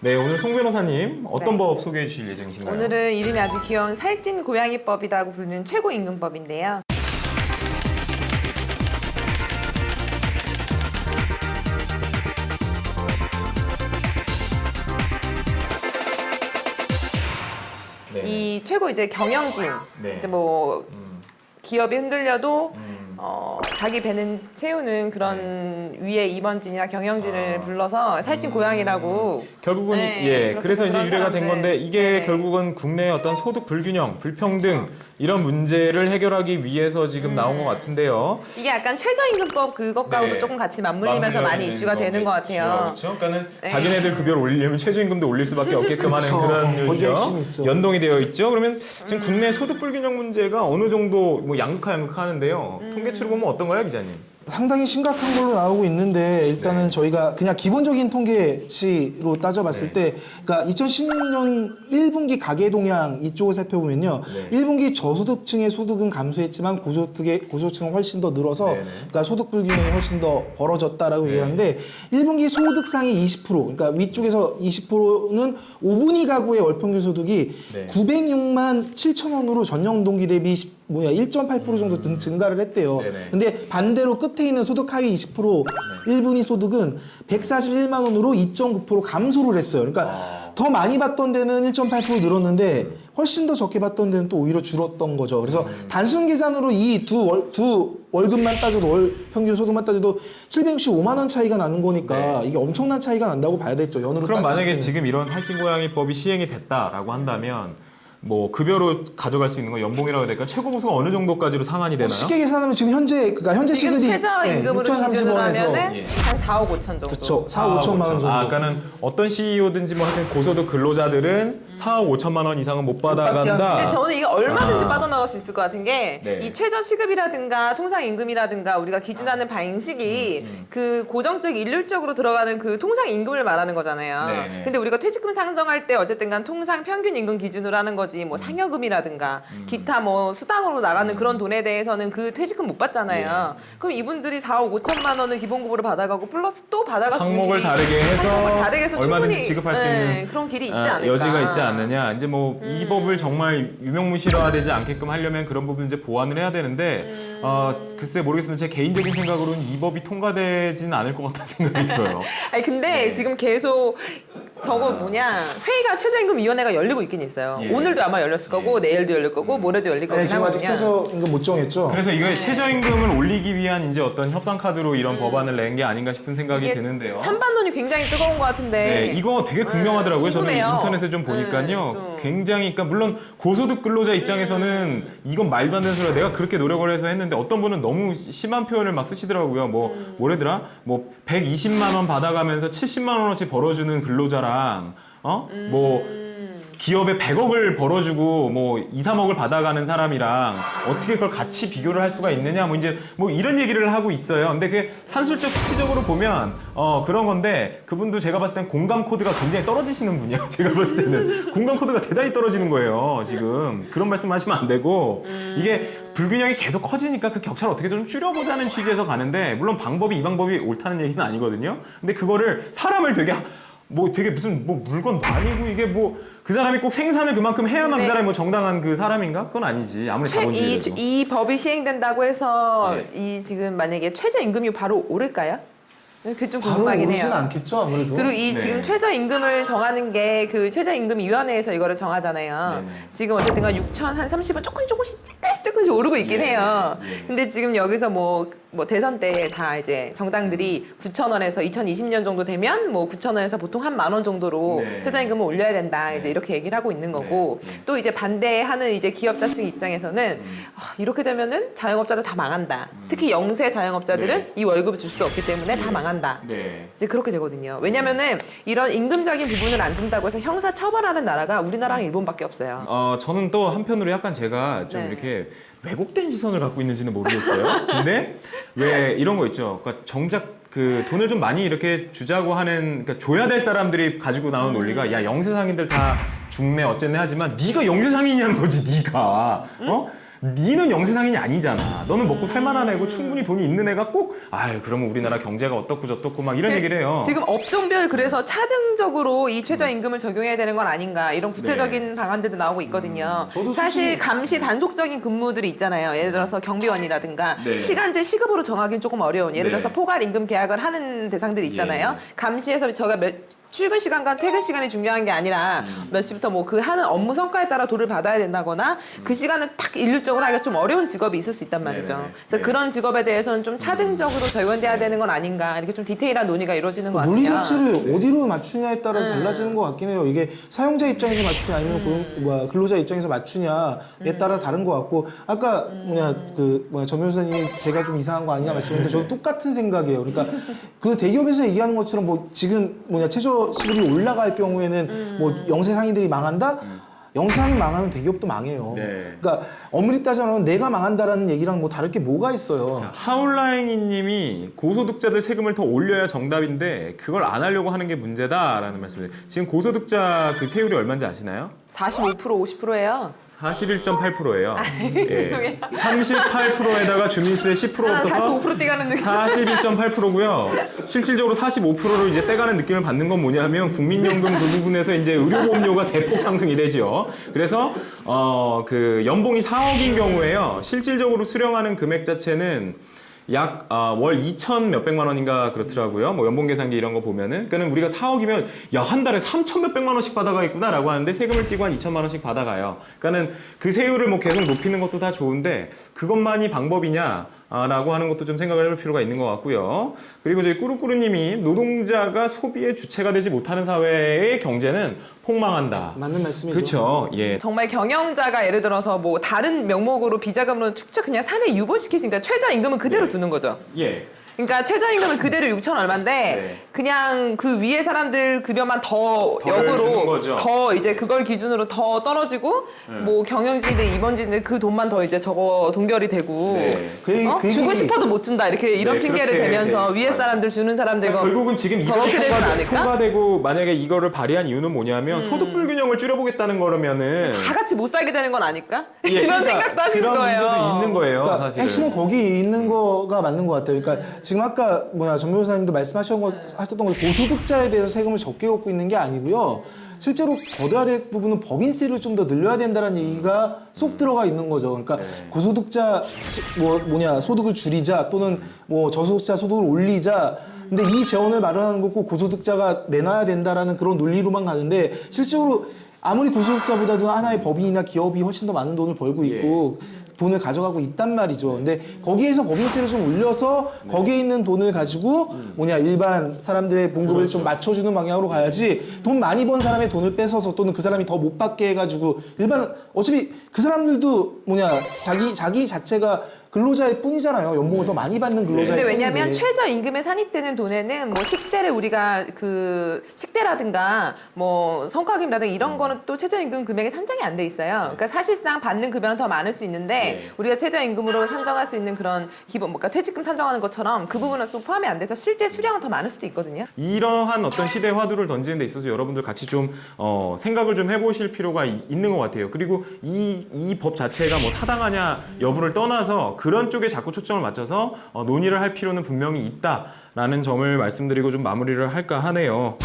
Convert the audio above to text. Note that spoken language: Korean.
네, 오늘 송 변호사님 어떤 법 소개해 주실 예정이신가요? 오늘은 이름이 아주 귀여운 살찐 고양이법이라고 부르는 최고임금법인데요. 네. 이 최고 이제 경영진, 네. 이제 뭐 기업이 흔들려도 음. 자기 배는 채우는 그런 위에 임원진이나 경영진을 아. 불러서 살찐 고양이라고. 결국은 네, 예, 그렇게 그래서 이제 그런 유래가 된 사람들. 건데 이게 네. 결국은 국내의 어떤 소득 불균형, 불평등 이런 문제를 해결하기 위해서 지금 나온 것 같은데요. 이게 약간 최저임금법 그것과도 네. 조금 같이 맞물리면서 많이 이슈가 되는 것 같아요. 그렇죠. 그러니까는 네. 자기네들 급여를 올리려면 최저임금도 올릴 수밖에 없게끔 하는 그쵸. 그런 거기에 요죠. 핵심이 있죠. 연동이 되어 있죠. 그러면 지금 국내 소득 불균형 문제가 어느 정도 뭐 양극화하는데요. 통계치로 보면 어떤가요, 기자님? 상당히 심각한 걸로 나오고 있는데 일단은 저희가 그냥 기본적인 통계치로 따져봤을 때 그러니까 2016년 1분기 가계 동향 이쪽을 살펴보면요. 네. 1분기 저소득층의 소득은 감소했지만 고소득층은 훨씬 더 늘어서 네네. 그러니까 소득 불균형이 훨씬 더 벌어졌다라고 얘기하는데 1분기 소득상위 20% 그러니까 위쪽에서 20%는 5분위 가구의 월평균 소득이 네. 906만 7천 원으로 전년 동기 대비 1.8% 정도 증가를 했대요. 네네. 근데 반대로 끝에 있는 소득 하위 20% 1분위 소득은 141만 원으로 2.9% 감소를 했어요. 그러니까 더 많이 받던 데는 1.8% 늘었는데 훨씬 더 적게 받던 데는 또 오히려 줄었던 거죠. 그래서 단순 계산으로 이 두 월급만 따져도 월 평균 소득만 따져도 765만 원 차이가 나는 거니까 이게 엄청난 차이가 난다고 봐야 되겠죠. 연으로 그럼 만약에 따지면. 지금 이런 살찐 고양이법이 시행이 됐다라고 한다면 뭐 급여로 가져갈 수 있는 건 연봉이라고 해야 될까? 최고 보수가 어느 정도까지로 상한이 되나요? 쉽게 계산하면 지금 현재 지금 시급이 최저임금으로 기준으로 하면은 예. 한 4억 5천 정도. 그렇죠. 4억 5천만 원 정도. 아, 그러니까는 어떤 CEO든지 뭐 하여튼 고소득 근로자들은 4억 5천만 원 이상은 못 받아간다. 근데 저는 이게 얼마든지 아. 빠져나갈 수 있을 것 같은 게 네. 이 최저 시급이라든가 통상 임금이라든가 우리가 기준하는 방식이 그 고정적 일률적으로 들어가는 그 통상 임금을 말하는 거잖아요. 네. 근데 우리가 퇴직금 상정할 때 어쨌든간 통상 평균 임금 기준으로 하는 거지 뭐 상여금이라든가 기타 뭐 수당으로 나가는 그런 돈에 대해서는 그 퇴직금 못 받잖아요. 그럼 이분들이 4억 5천만 원을 기본급으로 받아가고 플러스 또 받아갈 수 있는 항목을 길이 다르게 해서 항목을 다르게 해서 얼마든지 충분히, 지급할 수 있는 그런 길이 있지 아, 않을까. 여지가 있지 않느냐. 이제 뭐 이 법을 정말 유명무실화되지 않게끔 하려면 그런 부분 이제 보완을 해야 되는데 글쎄 모르겠으면 제 개인적인 생각으로는 이 법이 통과되지는 않을 것 같다는 생각이 들어요. 아니 근데 지금 계속 저거 뭐냐 회의가 최저임금위원회가 열리고 있긴 있어요. 예. 오늘도 아마 열렸을 거고 내일도 열릴 거고 모레도 열릴 거긴 네, 지금 아직 하거든요. 최저임금 못 정했죠. 그래서 이거 최저임금을 올리기 위한 이제 어떤 협상 카드로 이런 법안을 낸 게 아닌가 싶은 생각이 이게 드는데요. 찬반론이 굉장히 뜨거운 것 같은데 네, 이거 되게 극명하더라고요. 저는 궁금해요. 인터넷에 좀 보니까요. 좀. 굉장히, 그러니까 물론 고소득 근로자 입장에서는 이건 말도 안 되는 소리야. 내가 그렇게 노력을 해서 했는데 어떤 분은 너무 심한 표현을 막 쓰시더라고요. 뭐래더라? 뭐 120만 원 받아가면서 70만 원어치 벌어주는 근로자랑 뭐 기업에 100억을 벌어주고 뭐 2, 3억을 받아가는 사람이랑 어떻게 그걸 같이 비교를 할 수가 있느냐 뭐 이제 뭐 이런 얘기를 하고 있어요. 근데 그게 산술적 수치적으로 보면 그런 건데 그분도 제가 봤을 땐 공감 코드가 굉장히 떨어지시는 분이에요. 제가 봤을 때는 공감 코드가 대단히 떨어지는 거예요. 지금 그런 말씀하시면 안 되고 이게 불균형이 계속 커지니까 그 격차를 어떻게 좀 줄여보자는 취지에서 가는데 물론 방법이 이 방법이 옳다는 얘기는 아니거든요. 근데 그거를 사람을 되게 무슨 뭐 물건 아니고 이게 뭐 그 사람이 꼭 생산을 그만큼 해야만 네. 그 사람이 뭐 정당한 그 사람인가? 그건 아니지. 아무리 자본주의라도. 이 법이 시행된다고 해서 네. 이 지금 만약에 최저임금이 바로 오를까요? 그게 좀 바로 궁금하긴 오르진 해요. 않겠죠 아무래도. 그리고 이 네. 지금 최저임금을 정하는 게 그 최저임금위원회에서 이거를 정하잖아요. 네네. 지금 어쨌든 6천 한 30원 조금씩 조금씩 오르고 있긴 예, 해요. 예. 근데 지금 여기서 뭐 대선 때 다 이제 정당들이 9천 원에서 2020년 정도 되면 뭐 9천 원에서 보통 한 10,000원 정도로 네. 최저임금을 올려야 된다 이제 이렇게 얘기를 하고 있는 거고 네. 또 이제 반대하는 이제 기업자 측 입장에서는 이렇게 되면은 자영업자들 다 망한다. 특히 영세 자영업자들은 네. 이 월급을 줄 수 없기 때문에 다 망한다. 네. 이제 그렇게 되거든요. 왜냐면은 이런 임금적인 부분을 안 준다고 해서 형사 처벌하는 나라가 우리나라랑 일본밖에 없어요. 저는 또 한편으로 약간 제가 좀 네. 이렇게 왜곡된 시선을 갖고 있는지는 모르겠어요. 근데 왜 이런 거 있죠. 그러니까 정작 그 돈을 좀 많이 이렇게 주자고 하는, 그러니까 줘야 될 사람들이 가지고 나온 논리가 야 영세상인들 다 죽네 어쨌네 하지만 네가 영세상인이냐는 거지 네가 니는 영세상인이 아니잖아. 너는 먹고 살만한 애고 충분히 돈이 있는 애가 꼭 아유 그러면 우리나라 경제가 어떻고 저떻고 막 이런 얘기를 해요. 지금 업종별 그래서 차등적으로 이 최저임금을 적용해야 되는 건 아닌가 이런 구체적인 방안들도 나오고 있거든요. 저도 사실 감시 단속적인 근무들이 있잖아요. 예를 들어서 경비원이라든가 네. 시간제 시급으로 정하기는 조금 어려운 예를 네. 들어서 포괄 임금 계약을 하는 대상들이 있잖아요. 감시에서 저가 출근 시간과 퇴근 시간이 중요한 게 아니라 몇 시부터 뭐 그 하는 업무 성과에 따라 돈을 받아야 된다거나 그 시간을 딱 일률적으로 하기가 좀 어려운 직업이 있을 수 있단 말이죠. 네네. 그래서 네. 그런 직업에 대해서는 좀 차등적으로 적용돼야 되는 건 아닌가 이렇게 좀 디테일한 논의가 이루어지는 것 같아요. 논리 자체를 어디로 맞추냐에 따라서 달라지는 것 같긴 해요. 이게 사용자 입장에서 맞추냐 아니면 근로자 입장에서 맞추냐에 따라 다른 것 같고 아까 정 변호사님이 제가 좀 이상한 거 아니냐 말씀했는데 저도 똑같은 생각이에요. 그러니까 그 대기업에서 얘기하는 것처럼 뭐 지금 최저 시급이 올라갈 경우에는 뭐 영세상인들이 망한다? 영세상인 망하면 대기업도 망해요. 네. 그러니까 엄밀히 따지면 내가 망한다라는 얘기랑 뭐 다를 게 뭐가 있어요. 자, 하울라잉이님이 고소득자들 세금을 더 올려야 정답인데 그걸 안 하려고 하는 게 문제다라는 말씀을. 지금 고소득자 그 세율이 얼마인지 아시나요? 45% 50%예요. 41.8%예요. 죄송해요. 38%에다가 주민세 10% 없어서 45% 떼가는 느낌. 41.8%고요. 실질적으로 45%로 이제 떼가는 느낌을 받는 건 뭐냐면 국민연금 그 부분에서 이제 의료보험료가 대폭 상승이 되죠. 그래서 그 연봉이 4억인 경우에요. 실질적으로 수령하는 금액 자체는 약 월 2천 몇백만 원인가 그렇더라고요. 뭐 연봉 계산기 이런 거 보면은. 그러니까 우리가 4억이면 야 한 달에 3천 몇백만 원씩 받아가겠구나라고 하는데 세금을 떼고 한 2천만 원씩 받아가요. 그러니까는 그 세율을 뭐 계속 높이는 것도 다 좋은데 그것만이 방법이냐? 라고 하는 것도 좀 생각을 해볼 필요가 있는 것 같고요. 그리고 저희 꾸루꾸루님이 노동자가 소비의 주체가 되지 못하는 사회의 경제는 폭망한다. 맞는 말씀이죠. 그렇죠. 예. 정말 경영자가 예를 들어서 뭐 다른 명목으로 비자금으로 축적 그냥 사내 유보시키시니까 최저임금은 그대로 두는 거죠. 예. 그러니까 최저임금은 그대로 6천 얼마인데 네. 그냥 그 위에 사람들 급여만 더 덜 주는 역으로 거죠. 더 이제 그걸 기준으로 더 떨어지고 뭐 경영진들 임원진들 그 돈만 더 이제 저거 동결이 되고 네. 주고 싶어도 못 준다 이렇게 이런 네, 핑계를 그렇게 대면서 돼. 위에 사람들 주는 사람들과 결국은 지금 더 이거를 그렇게 되진 않을까? 통과되고 만약에 이거를 발의한 이유는 뭐냐면 소득 불균형을 줄여보겠다는 거라면은 다 같이 못 살게 되는 건 아닐까? 예, 이런 그러니까 생각도 하시는 그런 거예요. 문제도 있는 거예요. 그러니까 사실은. 핵심은 거기 있는 거가 맞는 것 같아요. 그러니까 지금 아까 정 변호사님도 말씀하셨던 거 고소득자에 대해서 세금을 적게 걷고 있는 게 아니고요. 실제로 걷어야 될 부분은 법인세를 좀 더 늘려야 된다는 얘기가 쏙 들어가 있는 거죠. 그러니까 고소득자 소득을 줄이자 또는 뭐 저소득자 소득을 올리자. 근데 이 재원을 마련하는 거 꼭 고소득자가 내놔야 된다라는 그런 논리로만 가는데 실제로 아무리 고소득자보다도 하나의 법인이나 기업이 훨씬 더 많은 돈을 벌고 있고 돈을 가져가고 있단 말이죠. 근데 거기에서 법인세를 좀 올려서 거기에 있는 돈을 가지고 일반 사람들의 봉급을 좀 맞춰주는 방향으로 가야지 돈 많이 번 사람의 돈을 뺏어서 또는 그 사람이 더 못 받게 해가지고 어차피 그 사람들도 자기 자체가 근로자일 뿐이잖아요. 연봉을 더 많이 받는 근로자일 근데 뿐인데. 왜냐하면 최저임금에 산입되는 돈에는 뭐 식대를 우리가 그 식대라든가 뭐 성과금이라든가 이런 거는 또 최저임금 금액에 산정이 안 돼 있어요. 그러니까 사실상 받는 급여는 더 많을 수 있는데 우리가 최저임금으로 산정할 수 있는 그런 기본 그러니까 퇴직금 산정하는 것처럼 그 부분은 또 포함이 안 돼서 실제 수량은 더 많을 수도 있거든요. 이러한 어떤 시대 화두를 던지는 데 있어서 여러분들 같이 좀 생각을 좀 해보실 필요가 있는 것 같아요. 그리고 이 법 자체가 뭐 타당하냐 여부를 떠나서 그런 쪽에 자꾸 초점을 맞춰서 논의를 할 필요는 분명히 있다라는 점을 말씀드리고 좀 마무리를 할까 하네요.